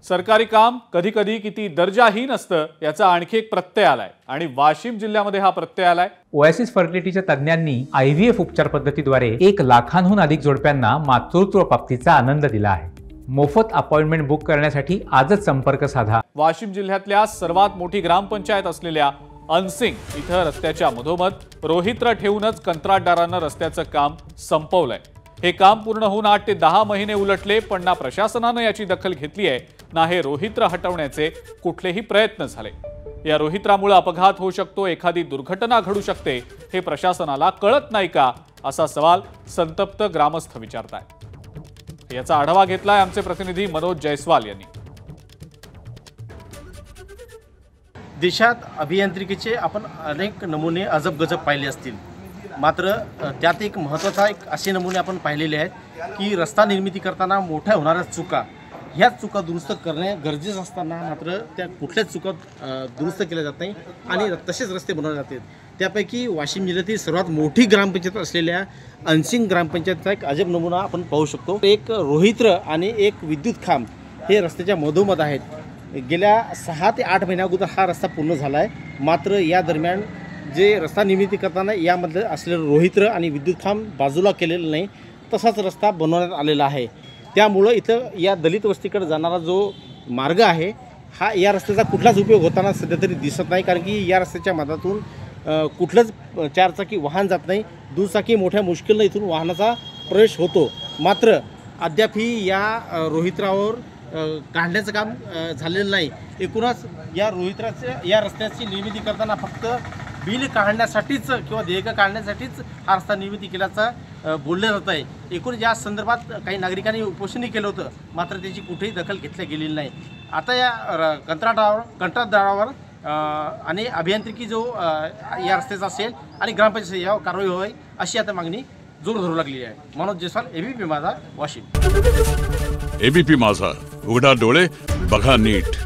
सरकारी काम कधी कधी किती दर्जाहीन असतं याचा आणखी एक प्रत्यय आलाय आणि वाशिम जिल्ह्यामध्ये हा प्रत्यय आलाय। ओएसिस फर्टिलिटीच्या तज्ञांनी IVF उपचार पद्धतीद्वारे 1 लाखांहून अधिक जोडप्यांना मातृत्व प्राप्तीचा आनंद दिला आहे। मोफत अपॉइंटमेंट बुक करण्यासाठी आजच संपर्क साधा। वाशिम जिल्ह्यातल्या सर्वात मोठी ग्रामपंचायत असलेल्या अनसिंग इथं रस्त्याच्या मधोमध रोहित्र ठेवूनच कंत्राटदारांना रस्त्याचं काम संपवलंय। हे काम पूर्ण होऊन 8 ते 10 महिने उलटले, पण ना प्रशासनानं याची दखल घेतली आहे ना हे रोहित्र हटवण्याचे कुठलेही प्रयत्न झाले। या रोहित्रामुळे अपघात होऊ शकतो, एखादी दुर्घटना घडू शकते, हे प्रशासनाला कळत नाही का असा सवाल संतप्त ग्रामस्थ विचारतायत। याचा आढावा घेतलाय आमचे प्रतिनिधी मनोज जयस्वाल यांनी। देशात अभियांत्रिकीचे आपण अनेक नमुने अजब गजब पाहिले असतील, मात्र त्यात एक महत्त्वाचा असे नमुने आपण पाहिलेले आहेत की रस्ता निर्मिती करताना मोठ्या होणाऱ्या चुका, ह्याच चुका दुरुस्त करणे गरजेचं असताना मात्र त्या कुठल्याच चुका दुरुस्त केल्या जात नाही आणि तसेच रस्ते बनवले जातात। त्यापैकी वाशिम जिल्ह्यातील सर्वात मोठी ग्रामपंचायत असलेल्या अनसिंग ग्रामपंचायतचा एक अजब नमुना आपण पाहू शकतो। एक रोहित्र आणि एक विद्युत खांब हे रस्त्याच्या मधोमध आहेत। गेल्या 6 ते 8 महिन्याअगोदर हा रस्ता पूर्ण झाला आहे, मात्र या दरम्यान जे रस्ता निर्मिती करताना यामध्ये असलेलं रोहित्र आणि विद्युत खांब बाजूला केलेलं नाही, तसाच रस्ता बनवण्यात आलेला आहे। त्यामुळं इथं या दलित वस्तीकडे जाणारा जो मार्ग आहे हा या रस्त्याचा कुठलाच उपयोग होताना सध्या तरी दिसत नाही, कारण की या रस्त्याच्या मधातून कुठलंच 4 चाकी वाहन जात नाही, दुचाकी मोठ्या मुश्किलनं इथून वाहनाचा प्रवेश होतो। मात्र अद्यापही या रोहित्रावर काढण्याचं काम झालेलं नाही। एकूणच या या रस्त्याची निर्मिती करताना फक्त बिल काढण्यासाठीच किंवा देयक काढण्यासाठीच हा रस्ता निर्मिती केल्याचं बोललं जात आहे। एकूण या संदर्भात काही नागरिकांनी उपोषणही केलं होतं, मात्र त्याची कुठेही दखल घेतली गेलेली नाही। आता या कंत्राटदारावर आणि अभियांत्रिकी जो या रस्त्याचा असेल आणि ग्रामपंचायत यावर कारवाई व्हावी अशी आता मागणी जोर धरू लागलेली आहे। मनोज जयस्वाल, ABP माझा, वाशिम। ABP माझा, उघडा डोळे बघा नीट।